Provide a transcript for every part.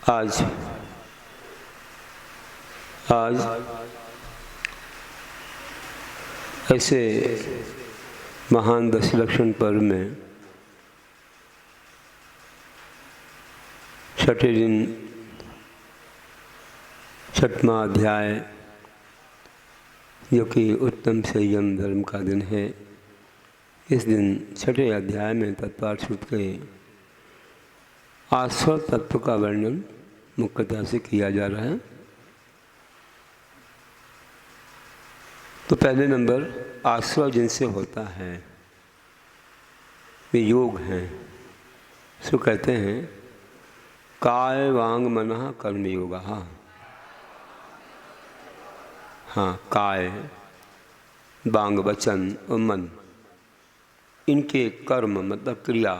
आज आज ऐसे महान दशलक्षण पर्व में छठे दिन छठवां अध्याय जो कि उत्तम संयम धर्म का दिन है। इस दिन छठे अध्याय में तत्पाठ सूत्र के आस्व तत्व का वर्णन मुख्यतः से किया जा रहा है। तो पहले नंबर आस्व जिनसे होता है वे योग हैं। सो कहते हैं काय वांग मनः कर्म योगा। हाँ, काय वांग वचन और मन, इनके कर्म मतलब क्रिया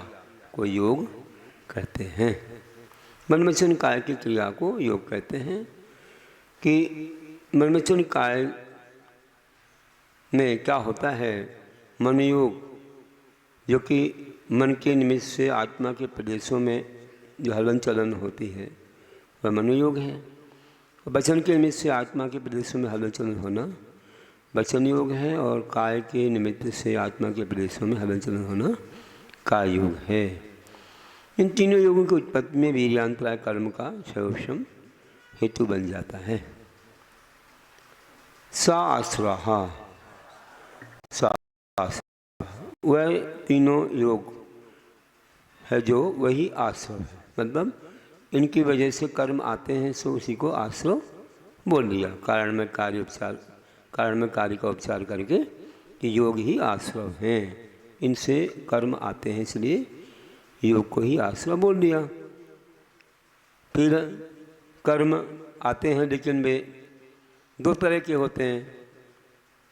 को योग कहते हैं। मन वचन काय की क्रिया को योग कहते हैं कि मन वचन काय में क्या होता है, मन योग जो कि मन के निमित्त से आत्मा के प्रदेशों में जो हलन चलन होती है वह मनोयोग है। वचन के निमित्त से आत्मा के प्रदेशों में हलन चलन होना वचन योग है, और काय के निमित्त से आत्मा के प्रदेशों में हलन चलन होना काय योग है। इन तीनों योगों की उत्पत्ति में वीर्यान्तराय कर्म का क्षयोक्षम हेतु बन जाता है। सा आश्रहा, वह तीनों योग है जो वही आश्रव है, मतलब इनकी वजह से कर्म आते हैं, सो उसी को आश्रव बोल दिया। कारण में कार्य का उपचार करके कि योग ही आश्रव हैं, इनसे कर्म आते हैं, इसलिए योग को ही आश्रव बोल दिया। फिर कर्म आते हैं लेकिन वे दो तरह के होते हैं,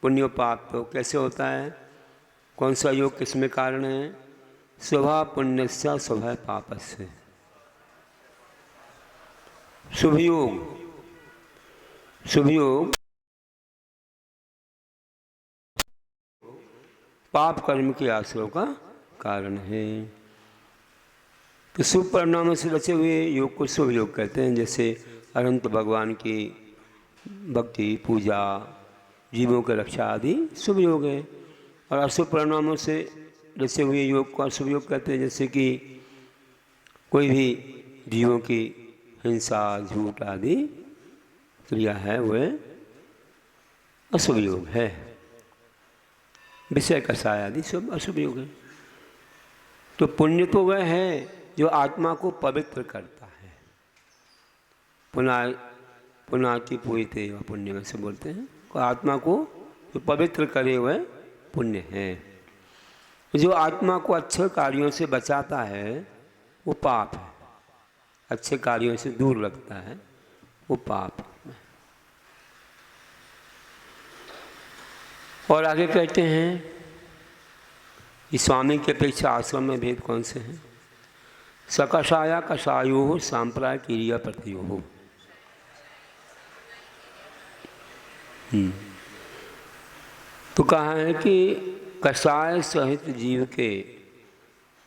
पुण्य पाप। तो कैसे होता है, कौन सा योग किस में कारण है? स्वभाव पुण्यस्य स्वभाव पापस्य। शुभ योग पाप कर्म के आश्रव का कारण है। तो शुभ परिणामों से रचे हुए योग को शुभ योग कहते हैं, जैसे अनंत भगवान की भक्ति, पूजा, जीवों की रक्षा आदि शुभ योग है। और अशुभ परिणामों से रचे हुए योग को अशुभ योग कहते हैं, जैसे कि कोई भी जीवों की हिंसा, झूठ आदि क्रिया है वह अशुभ योग है। विषय कषाय आदि सब अशुभ योग है। तो पुण्य तो वह है जो आत्मा को पवित्र करता है। पुनाति पूयते व पुण्य में से बोलते हैं, आत्मा को जो पवित्र करे वह पुण्य है। जो आत्मा को अच्छे कार्यों से बचाता है वो पाप है, अच्छे कार्यों से दूर रखता है वो पाप है। और आगे कहते हैं कि स्वामी की अपेक्षा आश्रम में भेद कौन से हैं? सकषाया कषायो सांप्राय क्रिया प्रतियो। तो कहा है कि कषाय सहित जीव के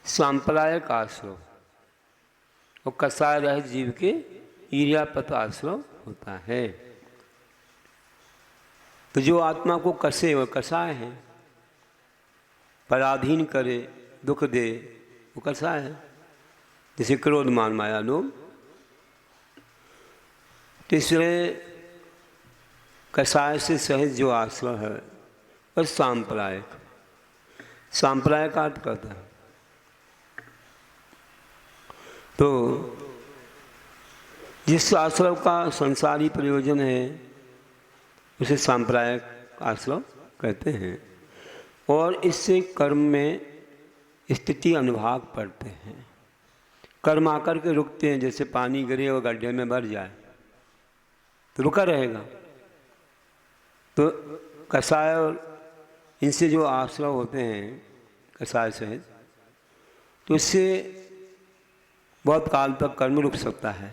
सांप्रदायिक आश्रव और कषाय रहित जीव के ईर्यापत आश्रव होता है। तो जो आत्मा को कसे वह कषाय है, पराधीन करे, दुख दे, वो कषाय है। जैसे क्रोध, मान, माया, लोभ। तीसरे कषाय से सहित जो आश्रव है वह सांप्रदायिक का अर्थ करता है। तो जिस आश्रव का संसारी प्रयोजन है उसे सांप्रदायिक आश्रव कहते हैं, और इससे कर्म में स्थिति अनुभाग पड़ते हैं। कर्म आकर के रुकते हैं, जैसे पानी गिरे और गड्ढे में भर जाए तो रुका रहेगा। तो कषाय और इनसे जो आश्रव होते हैं कषाय सहित, तो इससे बहुत काल तक कर्म रुक सकता है।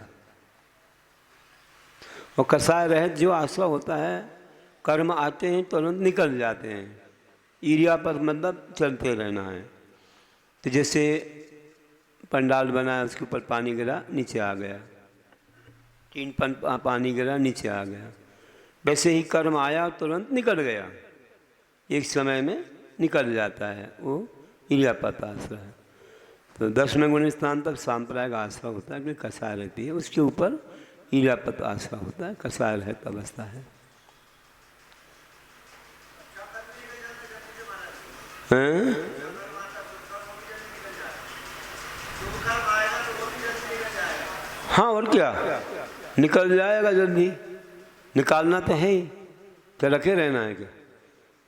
और कषाय रहित जो आश्रव होता है, कर्म आते हैं तुरंत निकल जाते हैं। ईर्या पर मतलब चलते रहना है। तो जैसे पंडाल बनाया, उसके ऊपर पानी गिरा, नीचे आ गया, तीन पानी गिरा नीचे आ गया, वैसे ही कर्म आया तुरंत निकल गया, एक समय में निकल जाता है, वो इरियापत आश्रय है। तो 10वें गुण स्थान तक सांप्रदायिक आश्रय होता है कि कसाय रहती है, उसके ऊपर इरियापत आश्रय होता है, कसाय रहत अवस्था है। हाँ और क्या, निकल जाएगा जल्दी, निकालना तो है ही, क्या रखे रहना है क्या।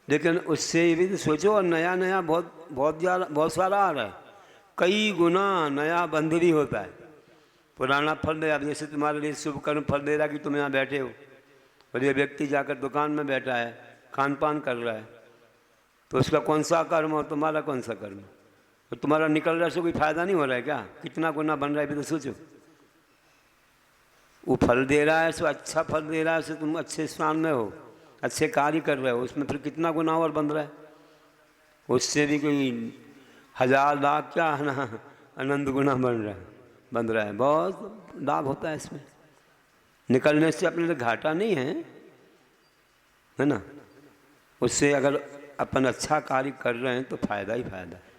लेकिन उससे ये भी तो सोचो, और नया नया बहुत सारा आ रहा है, कई गुना नया बंध भी होता है। पुराना फल दे, अब जैसे तुम्हारे लिए शुभ कर्म फल दे रहा कि तुम यहाँ बैठे हो, और ये व्यक्ति जाकर दुकान में बैठा है, खान पान कर रहा है, तो उसका कौन सा कर्म और तुम्हारा कौन सा कर्म, तो तुम्हारा निकल रहा है से कोई फायदा नहीं हो रहा है क्या, कितना गुना बन रहा है भी तो सोचो। वो फल दे रहा है सो अच्छा फल दे रहा है, सो तुम अच्छे स्थान में हो, अच्छे कार्य कर रहे हो, उसमें फिर कितना गुना और बन रहा है, उससे भी कोई 1000 लाख क्या है ना अनंत गुना बन रहा है। बहुत लाभ होता है इसमें, निकलने से अपने लिए घाटा नहीं है ना। उससे अगर अपन अच्छा कार्य कर रहे हैं तो फायदा ही फायदा है।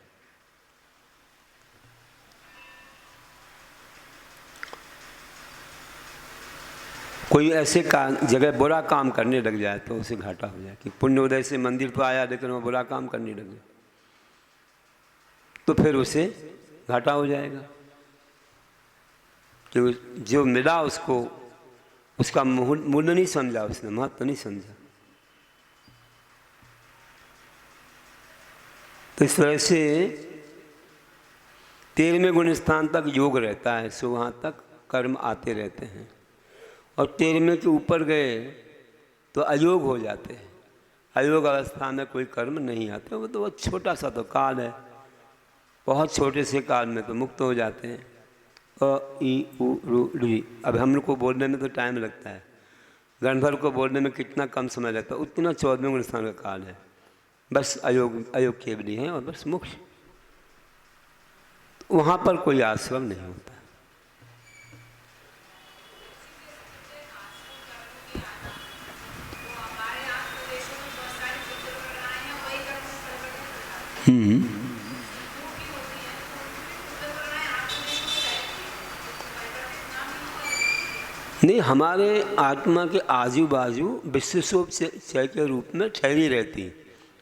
कोई ऐसे जगह बुरा काम करने लग जाए तो उसे घाटा हो जाए, कि पुण्योदय से मंदिर तो आया लेकिन वो बुरा काम करने लगे तो फिर उसे घाटा हो जाएगा, कि जो मिला उसको उसका मूल्य नहीं समझा, उसने महत्व नहीं समझा। तो इस तरह से 13वें गुण स्थान तक योग रहता है, सो वहाँ तक कर्म आते रहते हैं, और 13वें के ऊपर गए तो अयोग हो जाते हैं। अयोग अवस्था में कोई कर्म नहीं आते, वो तो बहुत छोटा सा तो काल है, बहुत छोटे से काल में तो मुक्त हो जाते हैं। अ ई उ रू री, अब हम लोग को बोलने में तो टाइम लगता है, गणभर को बोलने में कितना कम समय लगता है, उतना 14वें गुण स्थान का काल है। बस अयोग केवली है और बस मोक्ष, वहाँ पर कोई आश्रम नहीं होता। नहीं, हमारे आत्मा के आजू बाजू विश्वोपचय के रूप में ठहरी रहती,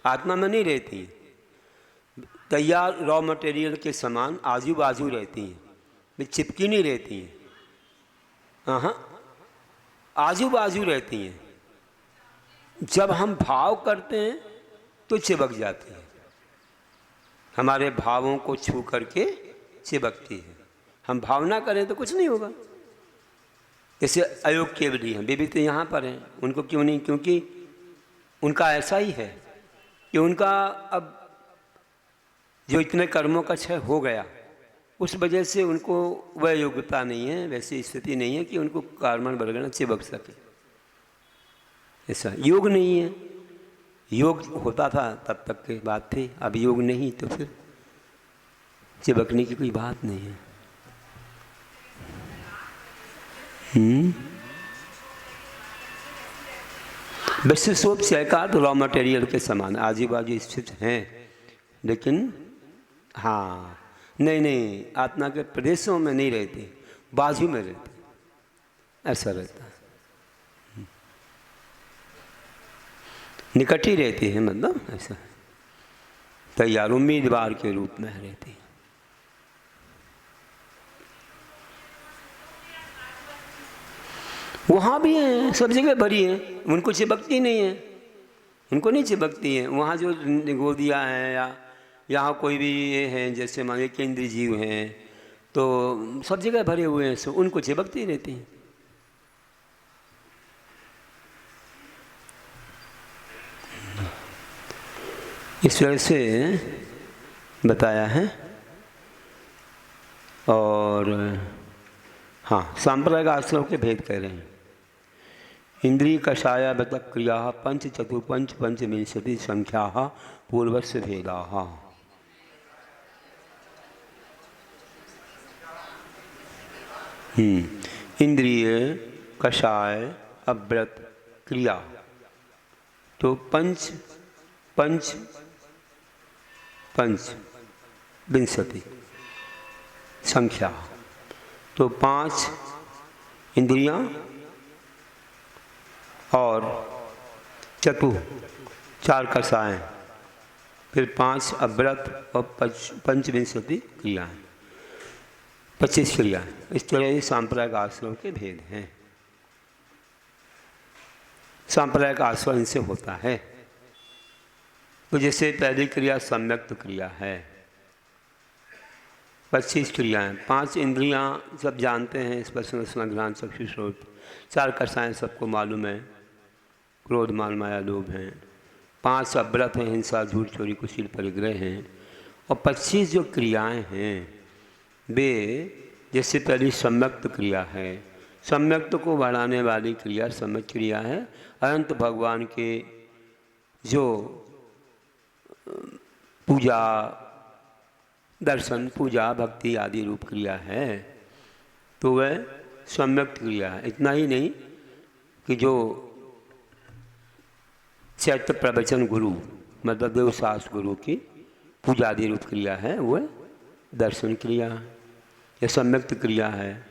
आत्मा में नहीं रहती, तैयार रॉ मटेरियल के समान आजू बाजू रहती हैं, वे चिपकी नहीं रहती हैं, हाँ आजू बाजू रहती हैं। जब हम भाव करते हैं तो चिपक जाती है, हमारे भावों को छू करके चिपकती है। हम भावना करें तो कुछ नहीं होगा। जैसे अयोग केवली हैं, वे भी तो यहाँ पर हैं, उनको क्यों नहीं, क्योंकि उनका ऐसा ही है कि उनका अब जो इतने कर्मों का क्षय हो गया, उस वजह से उनको वह योग्यता नहीं है, वैसी स्थिति नहीं है कि उनको कार्बन वगैरह चिपक सके। ऐसा योग नहीं है, योग होता था तब तक की बात थी, अब योग नहीं तो फिर चिपकने की कोई बात नहीं है। विश्वोपचय का तो रॉ मटेरियल के समान आजू बाजू स्थित हैं, लेकिन हाँ नहीं आत्मा के प्रदेशों में नहीं रहते, बाजू में रहते, ऐसा रहता है, निकट ही रहती है, मतलब ऐसा तैयार उम्मीदवार के रूप में रहती है। वहाँ भी हैं, सब जगह भरी हैं, उनको चिपकती नहीं है, उनको नहीं चिपकती है। वहाँ जो गोदियाँ हैं या यहाँ कोई भी ये हैं, जैसे मान लीजिए केंद्रीय जीव हैं, तो सब जगह भरे हुए हैं, सो उनको चिपकती रहती हैं। इस वजह से बताया है। और हाँ, सांप्रदायिक आश्रम के भेद कह रहे हैं। इंद्रिय कषाया बत क्रिया पंच चतुर्पंच पंचविंशति संख्या पूर्वस्य भेदा। इंद्रिय कषाय, अव्रत, क्रिया। तो पंच पंच पंच विंशति संख्या। तो 5 इंद्रियां और चतु 4 कषाय, फिर 5 अव्रत और पंचविंशति क्रियाएं, 25 क्रियाएं। इस तरह ये सांप्रदायिक आश्रम के भेद हैं। सांप्रदायिक आश्रम इनसे होता है। तो जैसे पहली क्रिया सम्यक्त क्रिया है, 25 क्रियाएं, 5 इंद्रियां सब जानते हैं, स्पर्श रसना घ्राण चक्षु श्रोत्र, 4 कषाएं सबको मालूम है, क्रोध मान माया लोभ हैं, 5 अव्रत हैं, हिंसा झूठ चोरी कुशील परिग्रह हैं, और 25 जो क्रियाएं हैं वे, जैसे पहली सम्यक्त क्रिया है, सम्यक्त को बढ़ाने वाली क्रिया सम्यक्त क्रिया है। अनंत भगवान के जो पूजा दर्शन पूजा भक्ति आदि रूप क्रिया है, तो वह सम्यक्त क्रिया है। इतना ही नहीं कि जो चैत्र प्रवचन गुरु मतलब देवशास गुरु की पूजा आदि रूप क्रिया है, वह दर्शन क्रिया या सम्यक्त क्रिया है।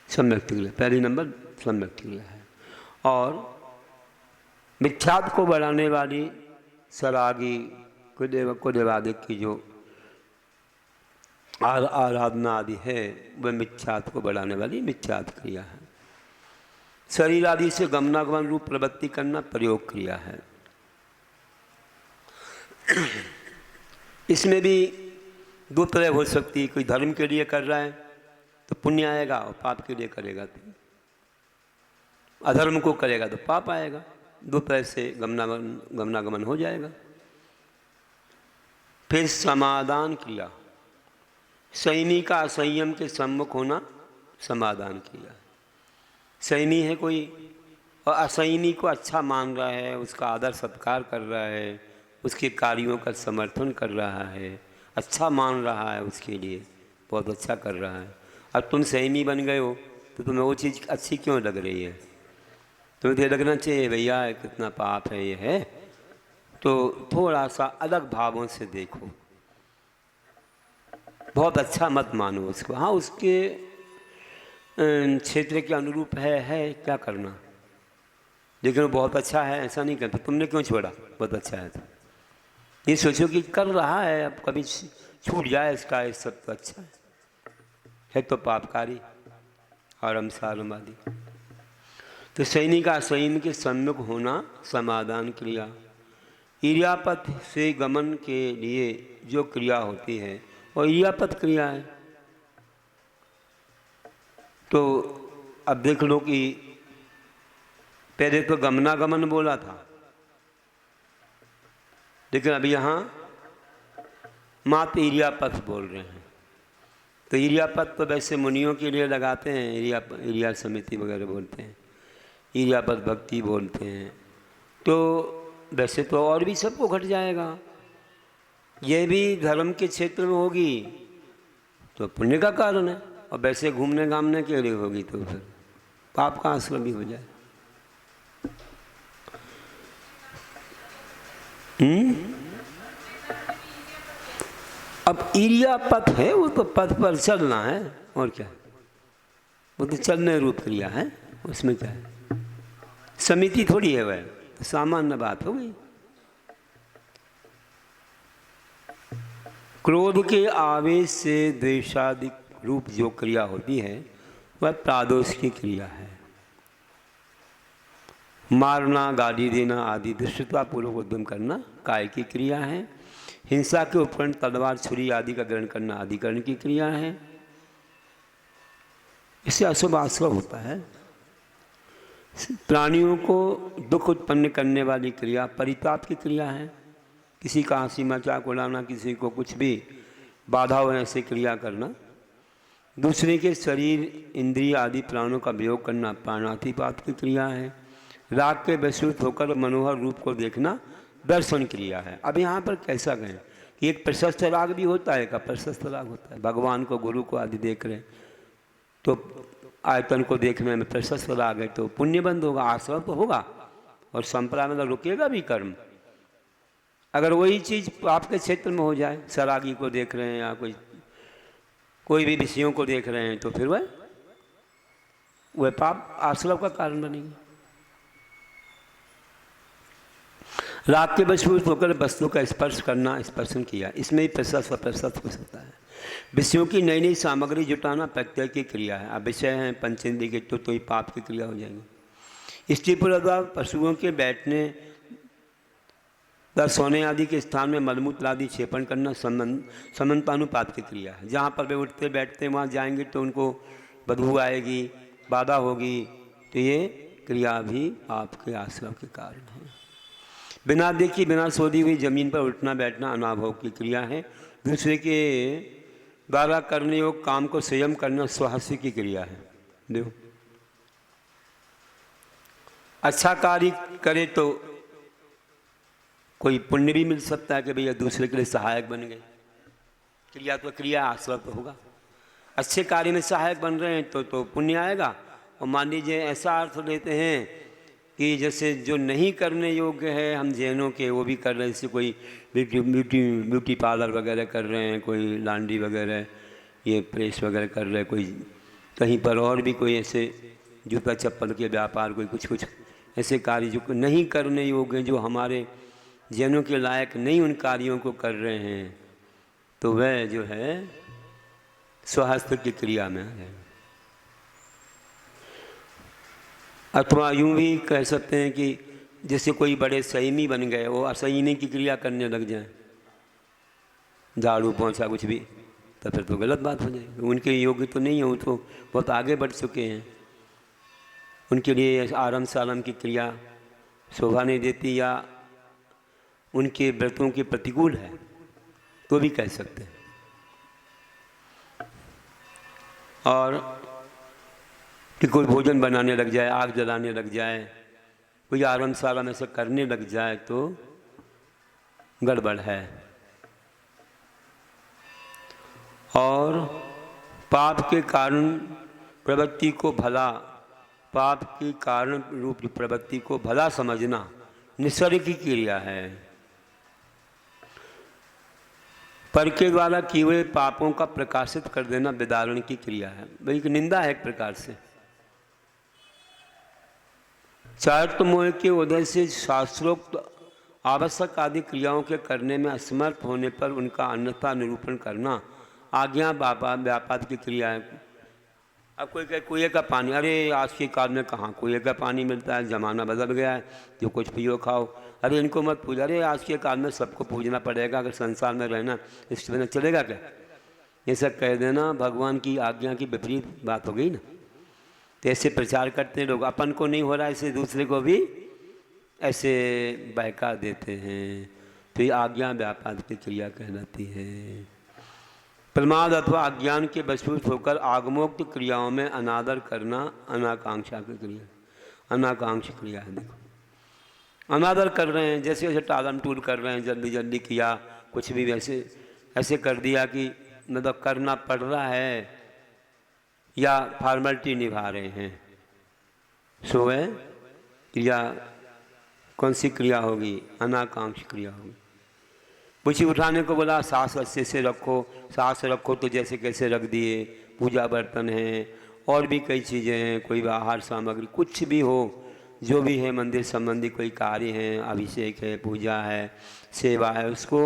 सम्यक्त क्रिया पहली नंबर सम्यक्त क्रिया है। और मिथ्यात्व को बढ़ाने वाली सरागी कुदेवादिक की जो आराधना आदि है, वह मिथ्यात्व को बढ़ाने वाली मिथ्यात्व क्रिया है। शरीर आदि से गमनागमन रूप प्रवृत्ति करना प्रयोग क्रिया है। इसमें भी दो तरह हो सकती है। कोई धर्म के लिए कर रहा है तो पुण्य आएगा, और पाप के लिए करेगा तो अधर्म को करेगा तो पाप आएगा। दो तरह से गमनागमन हो जाएगा। फिर समाधान क्रिया, संयमी का असंयम के सम्मुख होना समाधान क्रिया। संयमी है कोई और असंयमी को अच्छा मान रहा है, उसका आदर सत्कार कर रहा है, उसके कार्यों का समर्थन कर रहा है, अच्छा मान रहा है, उसके लिए बहुत अच्छा कर रहा है। अब तुम संयमी बन गए हो तो तुम्हें वो चीज़ अच्छी क्यों लग रही है? तुम्हें तो लगना चाहिए भैया कितना पाप है ये है। तो थोड़ा सा अलग भावों से देखो, बहुत अच्छा मत मानो उसको। हाँ, उसके क्षेत्र के अनुरूप है क्या करना, लेकिन वो बहुत अच्छा है ऐसा नहीं करता। तुमने क्यों छोड़ा? बहुत अच्छा है तो ये सोचो कि कर रहा है, अब कभी छूट जाए इसका, ये सब तो अच्छा है तो पापकारी आरम सारम आदि। तो सैनिक का संयम के सम्मुख होना समाधान क्रिया। इरियापथ से गमन के लिए जो क्रिया होती है वो इरियापथ क्रिया है। तो अब देख लो कि पहले तो गमनागमन बोला था, लेकिन अभी यहाँ मात्र इरियापथ बोल रहे हैं। तो इरियापथ तो वैसे मुनियों के लिए लगाते हैं, इरिया समिति वगैरह बोलते हैं, इरियापथ भक्ति बोलते हैं। तो वैसे तो और भी सबको घट जाएगा, ये भी धर्म के क्षेत्र में होगी तो पुण्य का कारण है, और वैसे घूमने घामने के लिए होगी तो फिर पाप का आश्रम भी हो जाए। अब इरिया पथ है, वो तो पथ पर चलना है और क्या, वो तो चलने रूप क्रिया है, उसमें क्या है, समिति थोड़ी है वह, तो सामान्य बात हो गई। क्रोध के आवेश से द्वेषादि रूप जो क्रिया होती है वह प्रादोष की क्रिया है। मारना, गाली देना आदि दुष्टता पूर्वक उद्यम करना काय की क्रिया है। हिंसा के उपकरण तलवार छुरी आदि का ग्रहण करना अधिकरण की क्रिया है। इससे अशुभ आश्रम होता है। प्राणियों को दुख उत्पन्न करने वाली क्रिया परिताप की क्रिया है। किसी का हंसी मजाक उड़ाना, किसी को कुछ भी बाधा हो ऐसे क्रिया करना। दूसरे के शरीर इंद्रिय आदि प्राणों का वियोग करना प्राणातिपात की क्रिया है। राग के वशीभूत होकर मनोहर रूप को देखना दर्शन क्रिया है। अब यहाँ पर कैसा कहें कि एक प्रशस्त राग भी होता है, एक अप्रशस्त राग होता है। भगवान को, गुरु को आदि देख रहे तो आयतन को देखने में प्रशस्त आ गए तो पुण्य बंद होगा, आश्रव तो होगा और संपदा में रुकेगा भी कर्म। अगर वही चीज़ आपके क्षेत्र में हो जाए, सरागी को देख रहे हैं या कोई भी विषयों को देख रहे हैं, तो फिर वह पाप आश्रव का कारण बनेगी। राग के वशीभूत होकर वस्तु का स्पर्श करना, स्पर्शन किया, इसमें ही प्रशस्त हो सकता है। विषयों की नई नई सामग्री जुटाना प्रत्यय की क्रिया है। अब विषय हैं पंचेंद्रिय के, तो ही पाप की क्रिया हो जाएगी। स्त्री पुरुष द्वारा पशुओं के बैठने व सोने आदि के स्थान में मलमूत्र आदि क्षेपण करना समन्तानुपात की क्रिया है। जहाँ पर वे उठते बैठते वहाँ जाएंगे तो उनको बदबू आएगी, बाधा होगी, तो ये क्रिया भी पाप के आश्रव के कारण है। बिना देखी बिना सोधी हुई जमीन पर उठना बैठना अनाभव की क्रिया है। दूसरे के द्वारा करने योग्य काम को संयम करना स्वहस्य की क्रिया है। देखो, अच्छा कार्य करे तो कोई पुण्य भी मिल सकता है कि भैया दूसरे के लिए सहायक बन गए, क्रिया तो क्रिया, आश्रव तो होगा। अच्छे कार्य में सहायक बन रहे हैं तो पुण्य आएगा। और मान लीजिए ऐसा अर्थ लेते हैं कि जैसे जो नहीं करने योग्य है, हम जैनों के वो भी कर रहे हैं, जैसे कोई ब्यूटी पार्लर वगैरह कर रहे हैं, कोई लॉन्ड्री वगैरह, ये प्रेस वगैरह कर रहे हैं, कोई कहीं पर और भी कोई ऐसे जूता चप्पल के व्यापार, कोई कुछ ऐसे कार्य जो नहीं करने योग्य हैं, जो हमारे जैनों के लायक नहीं, उन कार्यों को कर रहे हैं, तो वह जो है स्वहस्त की क्रिया में है। अथवा यूँ भी कह सकते हैं कि जैसे कोई बड़े संयमी बन गए, वो असंयमी की क्रिया करने लग जाएं, झाड़ू पोंछा कुछ भी, तो फिर तो गलत बात हो जाएगी। उनके योग्य तो नहीं है, वो तो बहुत आगे बढ़ चुके हैं, उनके लिए आरम सारम की क्रिया शोभा नहीं देती या उनके व्रतों के प्रतिकूल है, तो भी कह सकते हैं। और कि कोई भोजन बनाने लग जाए, आग जलाने लग जाए, कोई आरम सारम ऐसा करने लग जाए तो गड़बड़ है। और पाप के कारण प्रवृत्ति को भला, पाप के कारण रूप प्रवृत्ति को भला समझना निसर्ग की क्रिया है। पर के द्वारा किए हुए पापों का प्रकाशित कर देना विदारण की क्रिया है। भाई एक निंदा है एक प्रकार से। चारित्र मोह के उदय से शास्त्रोक्त आवश्यक आदि क्रियाओं के करने में असमर्थ होने पर उनका अन्यथा निरूपण करना आज्ञा व्यापाद की क्रिया है। अब कोई कहे कुएं का पानी, अरे आज के काल में कहाँ कुएं का पानी मिलता है, ज़माना बदल गया है, जो कुछ पियो खाओ, अरे इनको मत पूजा, अरे आज के काल में सबको पूजना पड़ेगा, अगर संसार में रहना इस बिना चलेगा क्या? ये सब कह देना भगवान की आज्ञा की विपरीत बात हो गई ना। तो ऐसे प्रचार करते हैं लोग, अपन को नहीं हो रहा ऐसे दूसरे को भी ऐसे बहका देते हैं, तो ये आज्ञा व्यापाद की क्रिया कहलाती है। प्रमाद अथवा अज्ञान के वशीभूत होकर आगमोक्त क्रियाओं में अनादर करना अनाकांक्षा की क्रिया, अनाकांक्षा क्रिया है। देखो अनादर कर रहे हैं, जैसे जैसे टालम टूल कर रहे हैं, जल्दी जल्दी किया, कुछ भी वैसे ऐसे कर दिया कि मतलब करना पड़ रहा है या फॉर्मेलिटी निभा रहे हैं, सो वह क्रिया कौन सी क्रिया होगी? अनाकांक्षा क्रिया होगी। पूछी उठाने को बोला, सांस अच्छे से रखो, सांस रखो तो जैसे कैसे रख दिए। पूजा बर्तन हैं और भी कई चीज़ें हैं, कोई आहार सामग्री कुछ भी हो, जो भी है मंदिर संबंधी कोई कार्य है, अभिषेक है, पूजा है, सेवा है, उसको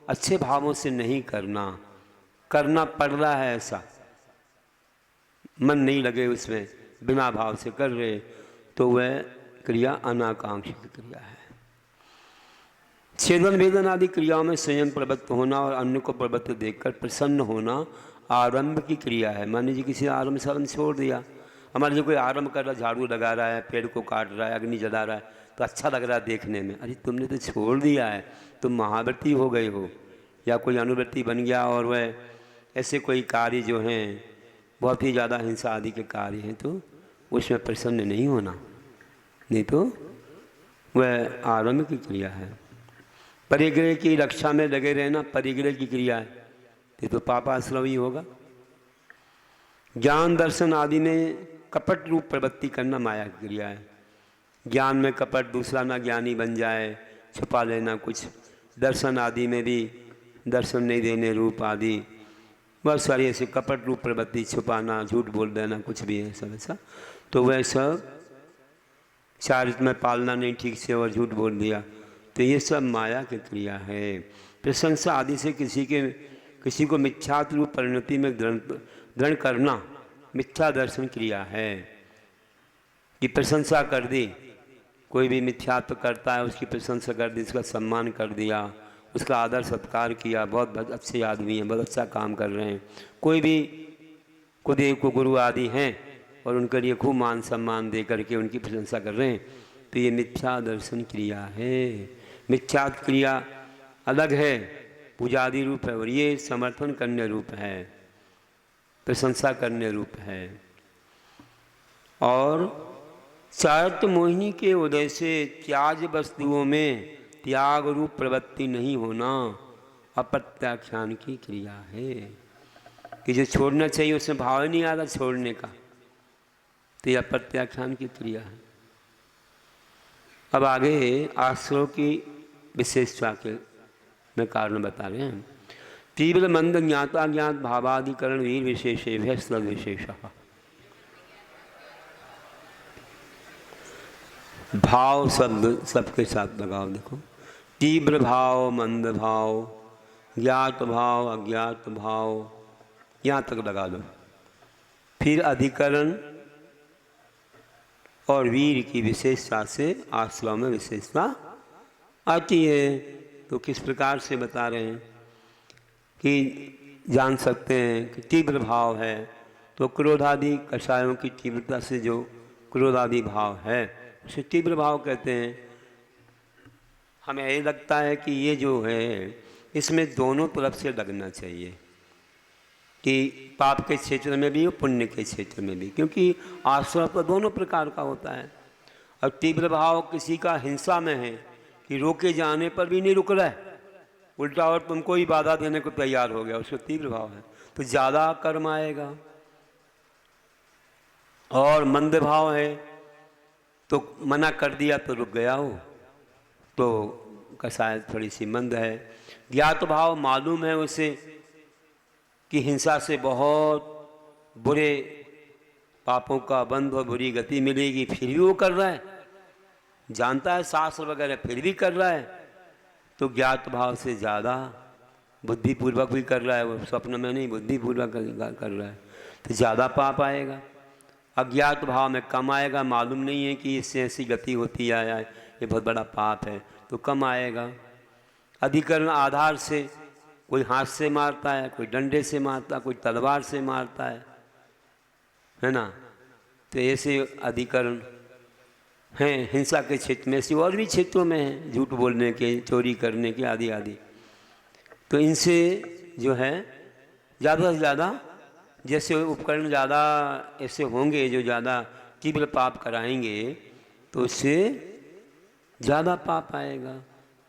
अच्छे भावों से नहीं करना, करना पड़ रहा है ऐसा, मन नहीं लगे उसमें, बिना भाव से कर रहे, तो वह क्रिया अनाकांक्षी क्रिया है। छेदन भेदन आदि क्रियाओं में संयम प्रवृत्त होना और अन्य को प्रवृत्त देखकर प्रसन्न होना आरंभ की क्रिया है। मान लीजिए किसी आरंभ सारंभ छोड़ दिया, हमारे जो कोई आरंभ कर रहा है, झाड़ू लगा रहा है, पेड़ को काट रहा है, अग्नि जला रहा है, तो अच्छा लग रहा है देखने में, अरे तुमने तो छोड़ दिया है, तुम महाव्रती हो गए हो, या कोई अनुव्रती बन गया और वह ऐसे कोई कार्य जो हैं बहुत ही ज़्यादा हिंसा आदि के कार्य हैं, तो उसमें प्रसन्न नहीं होना, नहीं तो वह आरंभ की क्रिया है। परिग्रह की रक्षा में लगे रहना परिग्रह की क्रिया है, ये तो पापाश्रव ही होगा। ज्ञान दर्शन आदि में कपट रूप प्रवृत्ति करना माया की क्रिया है। ज्ञान में कपट, दूसरा ना ज्ञानी बन जाए, छुपा लेना कुछ, दर्शन आदि में भी दर्शन नहीं देने रूप आदि, बहुत सारी ऐसे कपट रूप प्रवृत्ति, छुपाना, झूठ बोल देना, कुछ भी है सब ऐसा। तो वह सब चारित्र में पालना नहीं ठीक से और झूठ बोल दिया, तो ये सब माया की क्रिया है। प्रशंसा आदि से किसी को मिथ्यात्व रूप परिणति में दृढ़ करना मिथ्या दर्शन क्रिया है। कि प्रशंसा कर दी, कोई भी मिथ्यात्व करता है उसकी प्रशंसा कर दी, उसका सम्मान कर दिया, उसका आदर सत्कार किया, बहुत अच्छे आदमी हैं, बहुत अच्छा काम कर रहे हैं। कोई भी कुदेव को गुरु आदि हैं और उनके लिए खूब मान सम्मान दे करके उनकी प्रशंसा कर रहे हैं, तो ये मिथ्या दर्शन क्रिया है। मिथ्या क्रिया अलग है, पूजादि रूप है, और ये समर्थन करने रूप है, प्रशंसा करने रूप है। और चारित्र मोहिनी के उदय से त्याज वस्तुओं में त्याग रूप प्रवृत्ति नहीं होना अप्रत्याख्यान की क्रिया है। कि जो छोड़ना चाहिए उसमें भाव नहीं आता छोड़ने का, तो यह अप्रत्याख्यान की क्रिया है। अब आगे आश्रव की विशेषता के में कारण बता रहे हैं। तीव्र मंद ज्ञाता ज्ञात भावाधिकरण वीर विशेषे भ्यस्त विशेष। भाव शब्द सबके साथ लगाओ, देखो, तीव्र भाव, मंद भाव, ज्ञात भाव, अज्ञात भाव, यहाँ तक लगा दो। फिर अधिकरण और वीर की विशेषता से आश्रव में विशेषता आती है। तो किस प्रकार से बता रहे हैं कि जान सकते हैं कि तीव्र भाव है तो क्रोधादि कषायों की तीव्रता से जो क्रोधादि भाव है उसे तीव्र भाव कहते हैं। हमें ये लगता है कि ये जो है इसमें दोनों तरफ से लगना चाहिए, कि पाप के क्षेत्र में भी और पुण्य के क्षेत्र में भी, क्योंकि आश्रव तो दोनों प्रकार का होता है। और तीव्र भाव किसी का हिंसा में है कि रोके जाने पर भी नहीं रुक रहा है, उल्टा और तुमको ही बाधा देने को तैयार हो गया, उसको तीव्र भाव है, तो ज़्यादा कर्म आएगा। और मंद भाव है तो मना कर दिया तो रुक गया हो, तो कसाय थोड़ी सी मंद है। ज्ञात भाव मालूम है उसे कि हिंसा से बहुत बुरे पापों का बंध और बुरी गति मिलेगी, फिर भी वो कर रहा है, जानता है शास्त्र वगैरह, फिर भी कर रहा है, तो ज्ञात भाव से ज़्यादा बुद्धिपूर्वक भी कर रहा है, वो स्वप्न में नहीं बुद्धिपूर्वक कर रहा है, तो ज़्यादा पाप आएगा। अज्ञात भाव में कम आएगा, मालूम नहीं है कि इससे ऐसी गति होती है, ये बहुत बड़ा पाप है, तो कम आएगा। अधिकरण आधार से, कोई हाथ से मारता है, कोई डंडे से मारता है, कोई तलवार से मारता है ना, तो ऐसे अधिकरण हैं हिंसा के क्षेत्र में, ऐसे और भी क्षेत्रों में हैं, झूठ बोलने के, चोरी करने के, आदि आदि। तो इनसे जो है ज़्यादा से ज़्यादा, जैसे उपकरण ज़्यादा ऐसे होंगे जो ज़्यादा तीव्र पाप कराएंगे, तो उससे ज़्यादा पाप आएगा।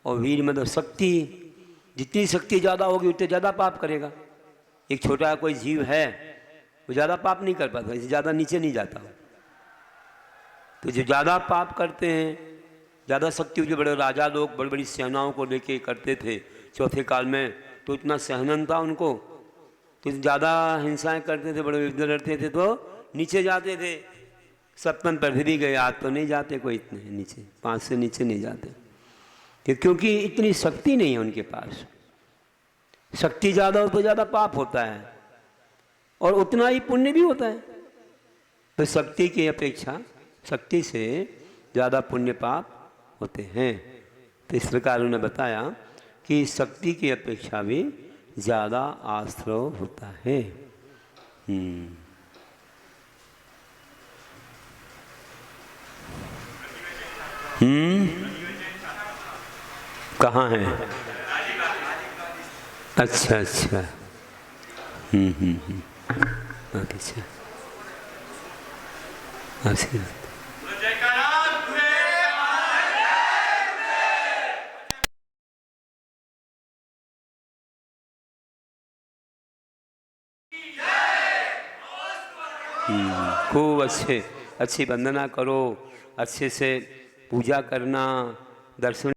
और वीर मतलब शक्ति, जितनी शक्ति ज़्यादा होगी उतने ज़्यादा पाप करेगा। एक छोटा कोई जीव है वो ज़्यादा पाप नहीं कर पाता, ज़्यादा नीचे नहीं जाता। तो जो ज़्यादा पाप करते हैं, ज़्यादा शक्ति, जो बड़े राजा लोग बड़ी बड़ी सेनाओं को लेके करते थे चौथे काल में, तो इतना सहनन था उनको, तो ज़्यादा हिंसाएं करते थे, बड़े युद्ध लड़ते थे, तो नीचे जाते थे। सप्तम पर भी गए, आज तो नहीं जाते कोई इतने नीचे, 5 से नीचे नहीं जाते, क्योंकि इतनी शक्ति नहीं है उनके पास। शक्ति ज़्यादा हो तो ज़्यादा पाप होता है और उतना ही पुण्य भी होता है। तो शक्ति की अपेक्षा, शक्ति से ज़्यादा पुण्य पाप होते हैं। तो इस प्रकार उन्होंने बताया कि शक्ति की अपेक्षा भी ज़्यादा आश्रव होता है। कहाँ है? अच्छा अच्छा, अच्छा अच्छा। खूब अच्छी वंदना करो, अच्छे से पूजा करना, दर्शन